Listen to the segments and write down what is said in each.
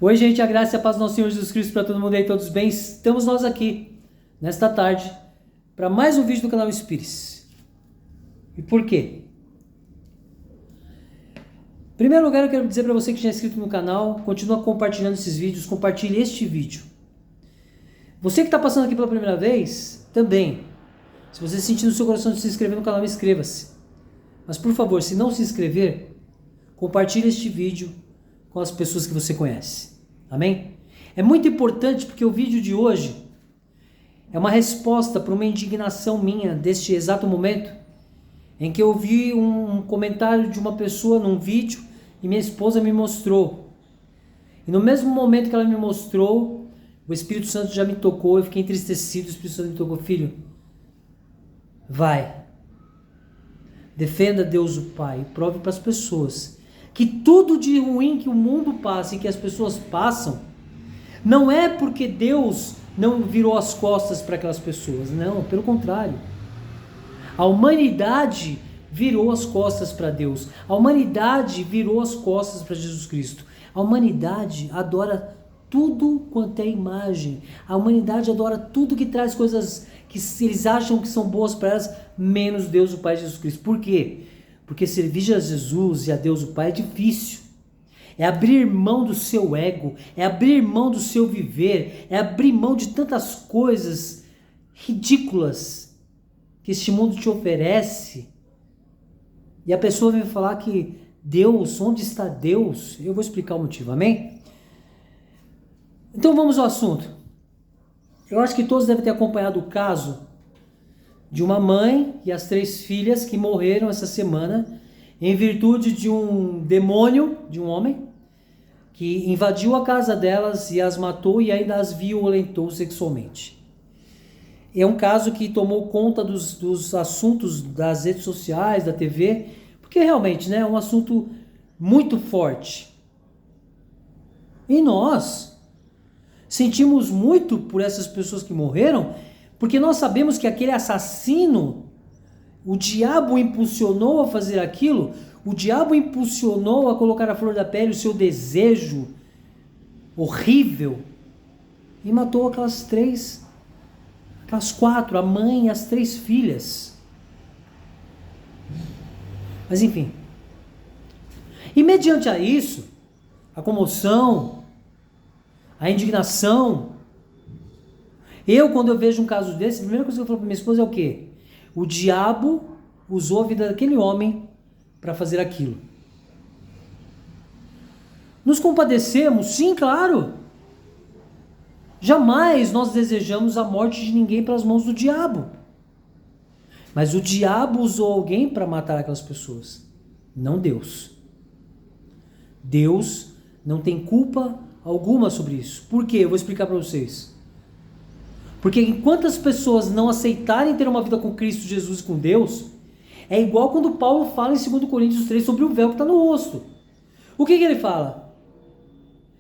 Oi, gente, a graça e a paz do nosso Senhor Jesus Cristo para todo mundo aí, todos bem? Estamos nós aqui, nesta tarde, para mais um vídeo do canal Espíritos. E por quê? Em primeiro lugar, eu quero dizer para você que já é inscrito no canal, continua compartilhando esses vídeos, compartilhe este vídeo. Você que está passando aqui pela primeira vez, também. Se você sentir no seu coração de se inscrever no canal, inscreva-se. Mas, por favor, se não se inscrever, compartilhe este vídeo com as pessoas que você conhece. Amém? É muito importante porque o vídeo de hoje é uma resposta para uma indignação minha deste exato momento em que eu vi um comentário de uma pessoa num vídeo e minha esposa me mostrou. E no mesmo momento que ela me mostrou, o Espírito Santo já me tocou, eu fiquei entristecido, o Espírito Santo me tocou, filho, vai, defenda Deus o Pai, e prove para as pessoas que tudo de ruim que o mundo passa e que as pessoas passam, não é porque Deus não virou as costas para aquelas pessoas, não, pelo contrário. A humanidade virou as costas para Deus, a humanidade virou as costas para Jesus Cristo. A humanidade adora tudo quanto é imagem, a humanidade adora tudo que traz coisas que eles acham que são boas para elas, menos Deus o Pai Jesus Cristo. Por quê? Porque servir a Jesus e a Deus o Pai é difícil. É abrir mão do seu ego, é abrir mão do seu viver, é abrir mão de tantas coisas ridículas que este mundo te oferece. E a pessoa vem falar que Deus, onde está Deus? Eu vou explicar o motivo, amém? Então vamos ao assunto. Eu acho que todos devem ter acompanhado o caso de uma mãe e as 3 filhas que morreram essa semana em virtude de um demônio, de um homem, que invadiu a casa delas e as matou e ainda as violentou sexualmente. É um caso que tomou conta dos assuntos das redes sociais, da TV, porque realmente, né, é um assunto muito forte. E nós sentimos muito por essas pessoas que morreram, porque nós sabemos que aquele assassino, o diabo impulsionou a fazer aquilo, o diabo impulsionou a colocar a flor da pele o seu desejo horrível e matou aquelas 4, a mãe e as 3 filhas. Mas enfim. E mediante a isso, a comoção, a indignação, quando eu vejo um caso desse, a primeira coisa que eu falo para minha esposa é o quê? O diabo usou a vida daquele homem para fazer aquilo. Nos compadecemos? Sim, claro. Jamais nós desejamos a morte de ninguém pelas mãos do diabo. Mas o diabo usou alguém para matar aquelas pessoas, não Deus. Deus não tem culpa alguma sobre isso. Por quê? Eu vou explicar para vocês. Porque enquanto as pessoas não aceitarem ter uma vida com Cristo Jesus e com Deus, é igual quando Paulo fala em 2 Coríntios 3 sobre o véu que está no rosto. O que ele fala?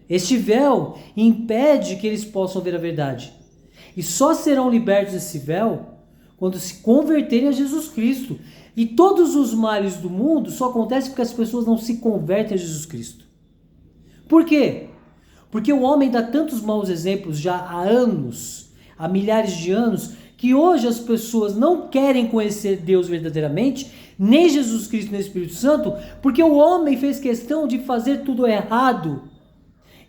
Este véu impede que eles possam ver a verdade. E só serão libertos desse véu quando se converterem a Jesus Cristo. E todos os males do mundo só acontecem porque as pessoas não se convertem a Jesus Cristo. Por quê? Porque o homem dá tantos maus exemplos já há anos, há milhares de anos, que hoje as pessoas não querem conhecer Deus verdadeiramente, nem Jesus Cristo nem Espírito Santo, porque o homem fez questão de fazer tudo errado.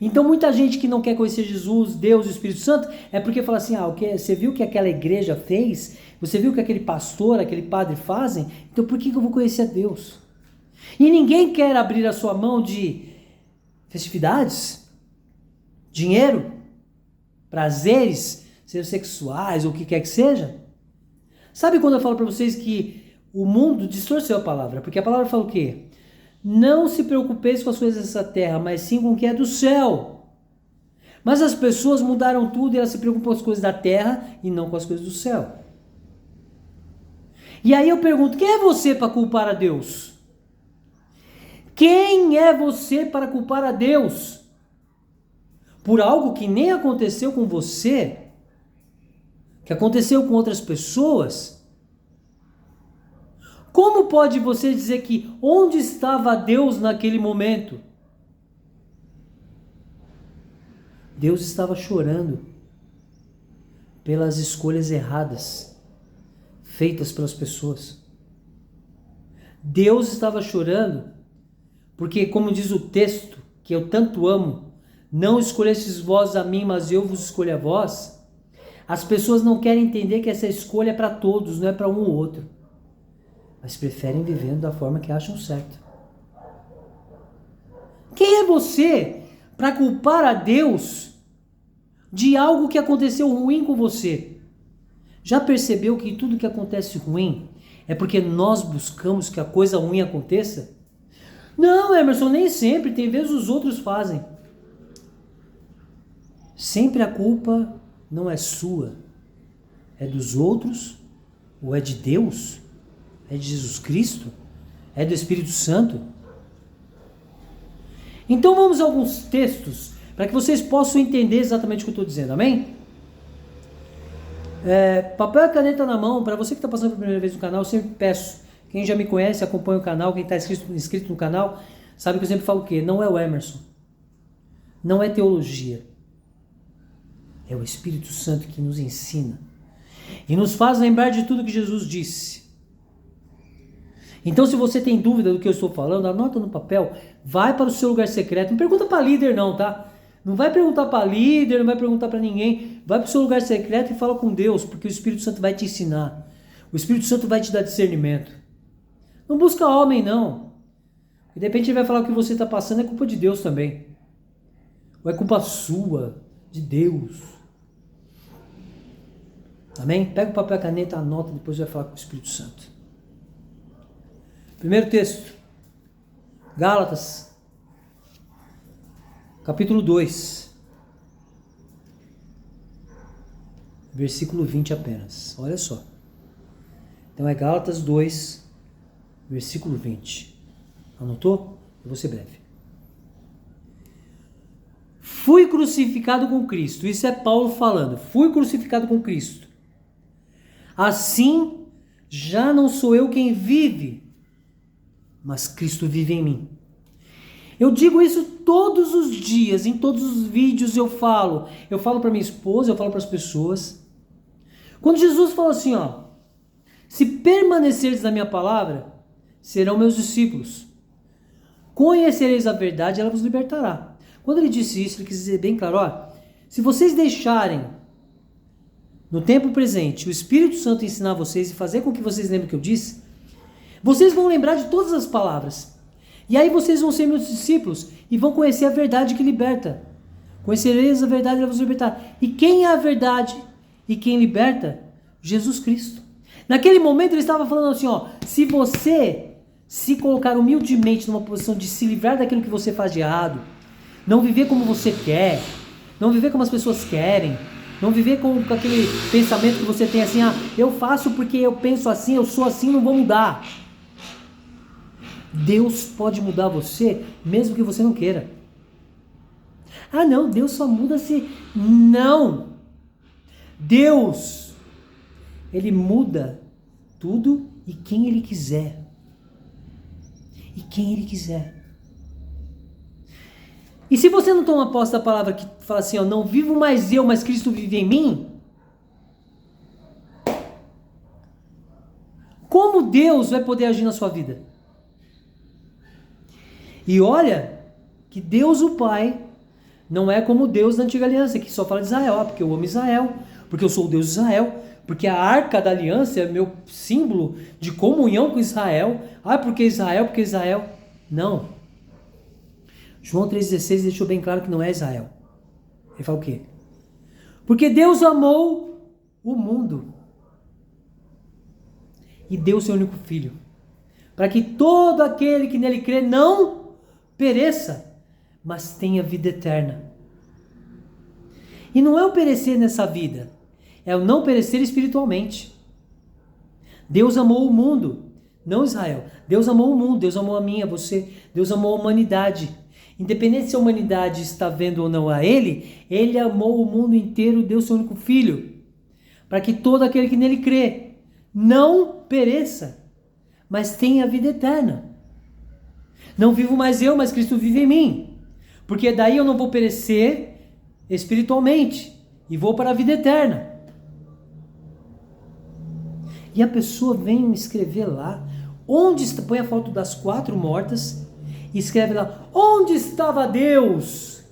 Então muita gente que não quer conhecer Jesus, Deus e o Espírito Santo, é porque fala assim, você viu o que aquela igreja fez? Você viu o que aquele pastor, aquele padre fazem? Então por que eu vou conhecer a Deus? E ninguém quer abrir a sua mão de festividades, dinheiro, prazeres, sejam sexuais ou o que quer que seja. Sabe quando eu falo para vocês que o mundo distorceu a palavra? Porque a palavra fala o quê? Não se preocupeis com as coisas dessa terra, mas sim com o que é do céu. Mas as pessoas mudaram tudo e elas se preocupam com as coisas da terra e não com as coisas do céu. E aí eu pergunto, quem é você para culpar a Deus? Quem é você para culpar a Deus? Por algo que nem aconteceu com você, que aconteceu com outras pessoas? Como pode você dizer que onde estava Deus naquele momento? Deus estava chorando pelas escolhas erradas feitas pelas pessoas. Deus estava chorando porque, como diz o texto, que eu tanto amo, não escolhestes vós a mim, mas eu vos escolho a vós. As pessoas não querem entender que essa escolha é para todos, não é para um ou outro. Mas preferem viver da forma que acham certo. Quem é você para culpar a Deus de algo que aconteceu ruim com você? Já percebeu que tudo que acontece ruim é porque nós buscamos que a coisa ruim aconteça? Não, Emerson, nem sempre. Tem vezes os outros fazem. Sempre a culpa não é sua. É dos outros? Ou é de Deus? É de Jesus Cristo? É do Espírito Santo? Então vamos a alguns textos para que vocês possam entender exatamente o que eu estou dizendo, amém? Papel e caneta na mão. Para você que está passando pela primeira vez no canal, eu sempre peço. Quem já me conhece, acompanha o canal, quem está inscrito no canal, sabe que eu sempre falo o quê? Não é o Emerson. Não é teologia. É o Espírito Santo que nos ensina. E nos faz lembrar de tudo que Jesus disse. Então, se você tem dúvida do que eu estou falando, anota no papel, vai para o seu lugar secreto. Não pergunta para líder não, tá? Não vai perguntar para líder, não vai perguntar para ninguém. Vai para o seu lugar secreto e fala com Deus, porque o Espírito Santo vai te ensinar. O Espírito Santo vai te dar discernimento. Não busca homem, não. E de repente ele vai falar que o que você está passando é culpa de Deus também. Ou é culpa sua, de Deus. Amém? Pega o papel e a caneta, anota, depois vai falar com o Espírito Santo. Primeiro texto. Gálatas. Capítulo 2. Versículo 20 apenas. Olha só. Então é Gálatas 2, versículo 20. Anotou? Eu vou ser breve. Fui crucificado com Cristo. Isso é Paulo falando. Fui crucificado com Cristo. Assim, já não sou eu quem vive, mas Cristo vive em mim. Eu digo isso todos os dias, em todos os vídeos eu falo. Eu falo para minha esposa, eu falo para as pessoas. Quando Jesus falou assim, ó, se permanecerdes na minha palavra, serão meus discípulos. Conhecereis a verdade, ela vos libertará. Quando ele disse isso, ele quis dizer bem claro, ó, se vocês deixarem no tempo presente o Espírito Santo ensinar vocês e fazer com que vocês lembrem o que eu disse, vocês vão lembrar de todas as palavras. E aí vocês vão ser meus discípulos e vão conhecer a verdade que liberta. Conhecereis a verdade e ela vos libertará. E quem é a verdade e quem liberta? Jesus Cristo. Naquele momento ele estava falando assim, ó, se você se colocar humildemente numa posição de se livrar daquilo que você faz de errado, não viver como você quer, não viver como as pessoas querem, não viver com aquele pensamento que você tem assim, eu faço porque eu penso assim, eu sou assim, não vou mudar. Deus pode mudar você, mesmo que você não queira. Não, Deus só muda se... Não! Deus, Ele muda tudo e quem Ele quiser. E quem Ele quiser. E se você não toma posse da palavra que fala assim, ó, não vivo mais eu, mas Cristo vive em mim, como Deus vai poder agir na sua vida? E olha que Deus o Pai não é como Deus da antiga aliança, que só fala de Israel, porque eu amo Israel, porque eu sou o Deus de Israel, porque a arca da aliança é meu símbolo de comunhão com Israel. Porque Israel, porque Israel. Não. João 3,16 deixou bem claro que não é Israel. Ele fala o quê? Porque Deus amou o mundo e deu seu único filho, para que todo aquele que nele crê não pereça, mas tenha vida eterna. E não é o perecer nessa vida, é o não perecer espiritualmente. Deus amou o mundo, não Israel. Deus amou o mundo, Deus amou a mim, a você, Deus amou a humanidade. Independente se a humanidade está vendo ou não a Ele, Ele amou o mundo inteiro e deu seu único filho, para que todo aquele que nele crê não pereça, mas tenha vida eterna. Não vivo mais eu, mas Cristo vive em mim. Porque daí eu não vou perecer, espiritualmente e vou para a vida eterna. E a pessoa vem me escrever lá, onde está, põe a foto das 4 mortas e escreve lá, onde estava Deus?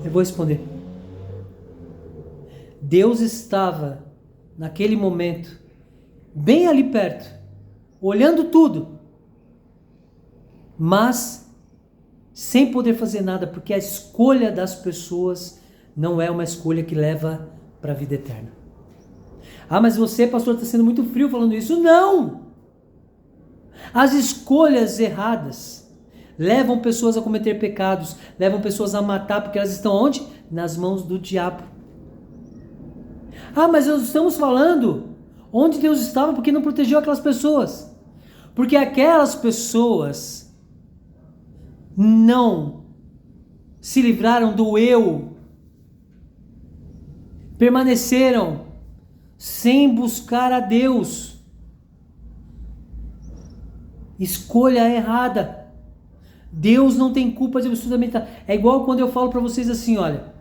Eu vou responder. Deus estava naquele momento, bem ali perto, olhando tudo, mas sem poder fazer nada, porque a escolha das pessoas não é uma escolha que leva para a vida eterna. Ah, mas você, pastor, está sendo muito frio falando isso. Não! As escolhas erradas levam pessoas a cometer pecados, levam pessoas a matar, porque elas estão onde? Nas mãos do diabo. Ah, mas nós estamos falando onde Deus estava porque não protegeu aquelas pessoas. Porque aquelas pessoas não se livraram do eu, permaneceram sem buscar a Deus. Escolha errada. Deus não tem culpa de absolutamente nada. É igual quando eu falo para vocês assim, olha,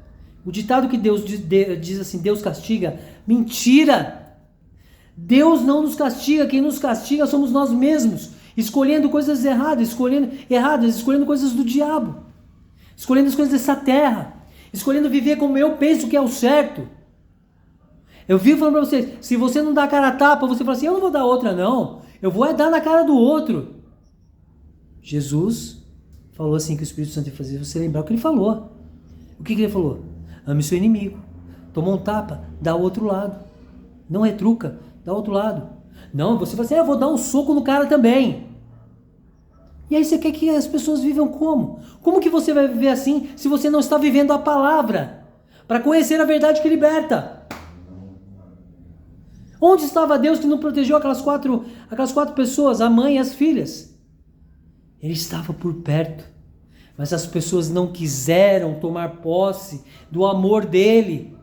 o ditado que Deus diz assim, Deus castiga, mentira! Deus não nos castiga, quem nos castiga somos nós mesmos, escolhendo coisas erradas, escolhendo coisas do diabo, escolhendo as coisas dessa terra, escolhendo viver como eu penso que é o certo. Eu vivo falando para vocês, se você não dá a cara a tapa, você fala assim, eu não vou dar outra não, eu vou dar na cara do outro. Jesus falou assim que o Espírito Santo ia fazer você lembrar o que ele falou. O que ele falou? Ame seu inimigo. Tomou um tapa, dá o outro lado. Não retruca, dá o outro lado. Não, você fala assim, eu vou dar um soco no cara também. E aí você quer que as pessoas vivam como? Como que você vai viver assim se você não está vivendo a palavra? Para conhecer a verdade que liberta. Onde estava Deus que não protegeu aquelas quatro pessoas, a mãe e as filhas? Ele estava por perto, mas as pessoas não quiseram tomar posse do amor dele.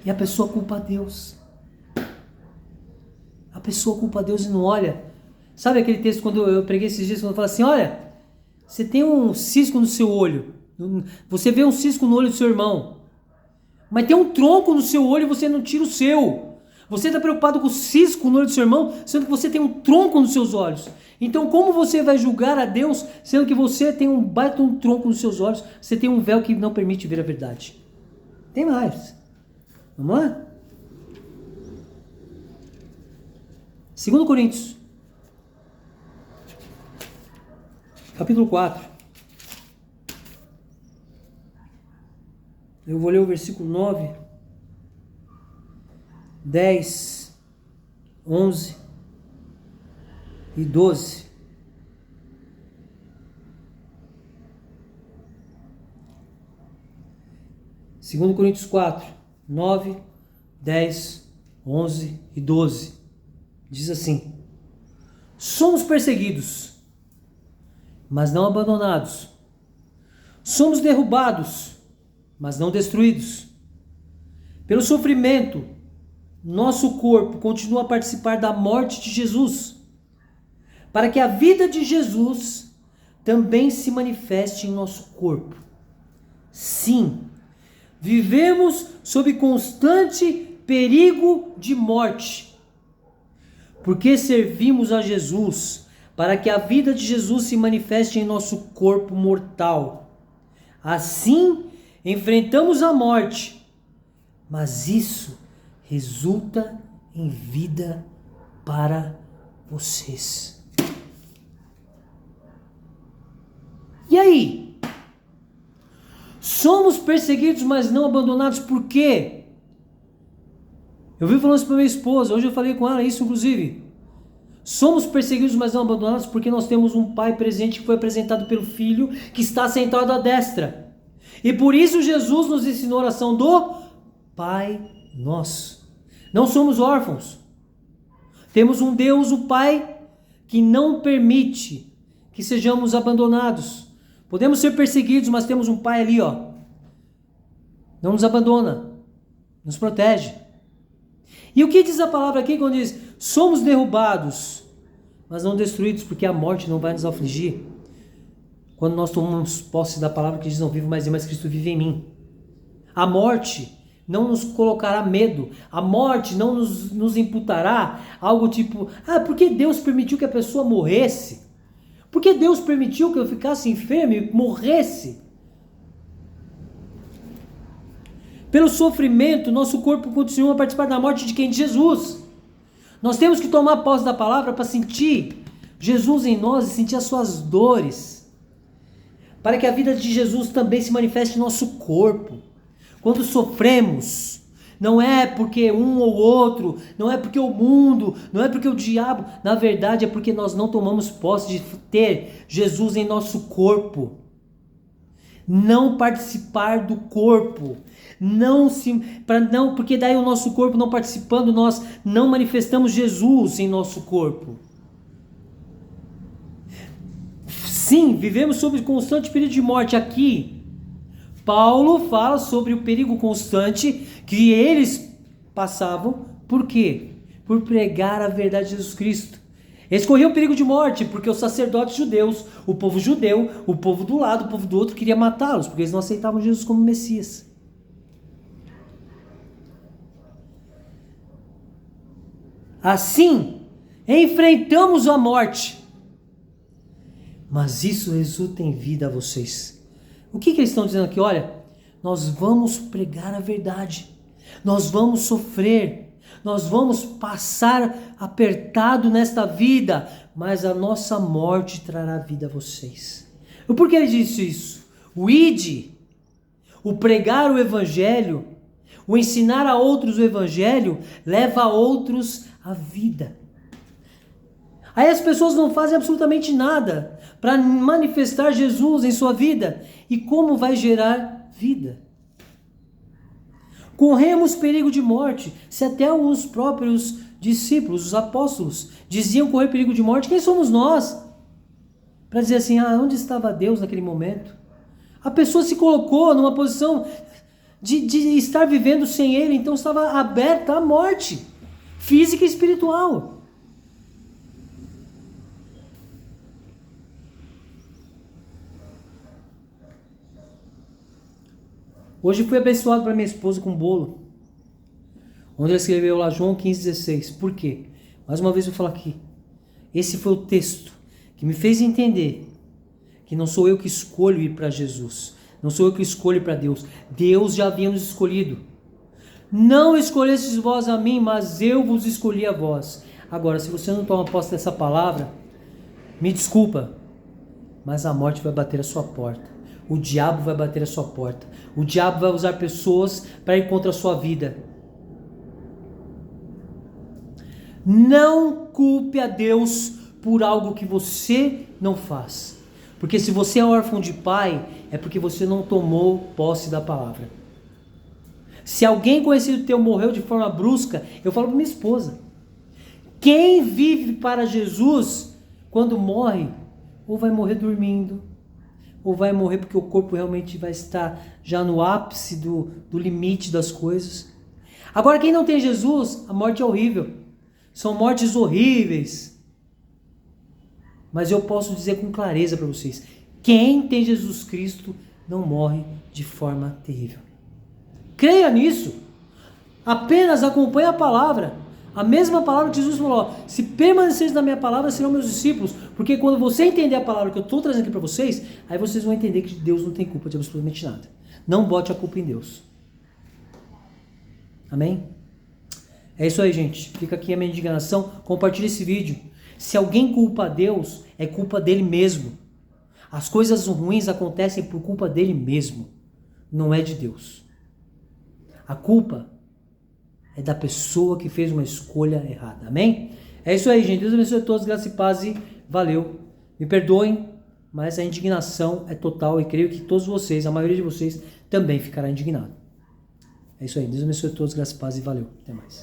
E a pessoa culpa a Deus. A pessoa culpa a Deus e não olha. Sabe aquele texto quando eu preguei esses dias, quando eu falo assim, olha, você tem um cisco no seu olho, você vê um cisco no olho do seu irmão, mas tem um tronco no seu olho e você não tira o seu. Você está preocupado com o cisco no olho do seu irmão, sendo que você tem um tronco nos seus olhos. Então como você vai julgar a Deus, sendo que você tem um baita tronco nos seus olhos, você tem um véu que não permite ver a verdade? Tem mais. Vamos lá? 2 Coríntios, capítulo 4. Eu vou ler o versículo 9, 10, 11 e 12. Segundo Coríntios 4, 9, 10, 11 e 12. Diz assim: somos perseguidos, mas não abandonados. Somos derrubados, mas não destruídos. Pelo sofrimento, nosso corpo continua a participar da morte de Jesus, para que a vida de Jesus também se manifeste em nosso corpo. Sim, vivemos sob constante perigo de morte, porque servimos a Jesus, para que a vida de Jesus se manifeste em nosso corpo mortal. Assim, enfrentamos a morte, mas isso resulta em vida para vocês. E aí? Somos perseguidos, mas não abandonados, por quê? Eu vivo falando isso para minha esposa, hoje eu falei com ela isso inclusive. Somos perseguidos, mas não abandonados, porque nós temos um Pai presente que foi apresentado pelo Filho, que está sentado à destra. E por isso Jesus nos ensinou a oração do Pai Nosso. Não somos órfãos. Temos um Deus, o Pai, que não permite que sejamos abandonados. Podemos ser perseguidos, mas temos um Pai ali, ó. Não nos abandona, nos protege. E o que diz a palavra aqui quando diz, somos derrubados, mas não destruídos, porque a morte não vai nos afligir. Quando nós tomamos posse da palavra que diz, não vivo mais eu, mas Cristo vive em mim. A morte não nos colocará medo. A morte não nos imputará algo tipo, por que Deus permitiu que a pessoa morresse? Por que Deus permitiu que eu ficasse enfermo e morresse? Pelo sofrimento, nosso corpo continua a participar da morte de quem? De Jesus. Nós temos que tomar posse da palavra para sentir Jesus em nós e sentir as suas dores. Para que a vida de Jesus também se manifeste em nosso corpo. Quando sofremos, não é porque um ou outro, não é porque o mundo, não é porque o diabo, na verdade é porque nós não tomamos posse de ter Jesus em nosso corpo. Não participar do corpo, porque daí o nosso corpo não participando, nós não manifestamos Jesus em nosso corpo. Sim, vivemos sob constante perigo de morte. Aqui, Paulo fala sobre o perigo constante que eles passavam. Por quê? Por pregar a verdade de Jesus Cristo. Eles corriam perigo de morte, porque os sacerdotes judeus, o povo judeu, o povo do lado, o povo do outro, queria matá-los, porque eles não aceitavam Jesus como Messias. Assim, enfrentamos a morte. Mas isso resulta em vida a vocês. O que eles estão dizendo aqui? Olha, nós vamos pregar a verdade. Nós vamos sofrer. Nós vamos passar apertado nesta vida. Mas a nossa morte trará vida a vocês. E por que ele disse isso? O ide, o pregar o evangelho, o ensinar a outros o evangelho, leva a outros a vida. Aí as pessoas não fazem absolutamente nada para manifestar Jesus em sua vida. E como vai gerar vida? Corremos perigo de morte. Se até os próprios discípulos, os apóstolos, diziam correr perigo de morte, quem somos nós? Para dizer assim, onde estava Deus naquele momento? A pessoa se colocou numa posição de estar vivendo sem Ele, então estava aberta à morte, física e espiritual. Hoje fui abençoado para minha esposa com um bolo, onde ela escreveu lá João 15,16. Por quê? Mais uma vez eu vou falar aqui. Esse foi o texto que me fez entender que não sou eu que escolho ir para Jesus. Não sou eu que escolho ir para Deus. Deus já havia nos escolhido. Não escolhestes vós a mim, mas eu vos escolhi a vós. Agora, se você não toma posse dessa palavra, me desculpa, mas a morte vai bater a sua porta. O diabo vai bater a sua porta. O diabo vai usar pessoas para ir contra a sua vida. Não culpe a Deus por algo que você não faz. Porque se você é órfão de pai, é porque você não tomou posse da palavra. Se alguém conhecido teu morreu de forma brusca, eu falo para minha esposa. Quem vive para Jesus, quando morre, ou vai morrer dormindo, ou vai morrer porque o corpo realmente vai estar já no ápice do limite das coisas. Agora, quem não tem Jesus, a morte é horrível. São mortes horríveis. Mas eu posso dizer com clareza para vocês, quem tem Jesus Cristo não morre de forma terrível. Creia nisso. Apenas acompanhe a palavra. A mesma palavra que Jesus falou, se permaneceres na minha palavra, serão meus discípulos. Porque quando você entender a palavra que eu estou trazendo aqui para vocês, aí vocês vão entender que Deus não tem culpa de absolutamente nada. Não bote a culpa em Deus. Amém? É isso aí, gente. Fica aqui a minha indignação. Compartilhe esse vídeo. Se alguém culpa a Deus, é culpa dele mesmo. As coisas ruins acontecem por culpa dele mesmo. Não é de Deus. A culpa é da pessoa que fez uma escolha errada. Amém? É isso aí, gente. Deus abençoe a todos. Graça e paz e valeu. Me perdoem, mas a indignação é total e creio que todos vocês, a maioria de vocês, também ficará indignado. É isso aí. Deus abençoe a todos. Graça e paz e valeu. Até mais.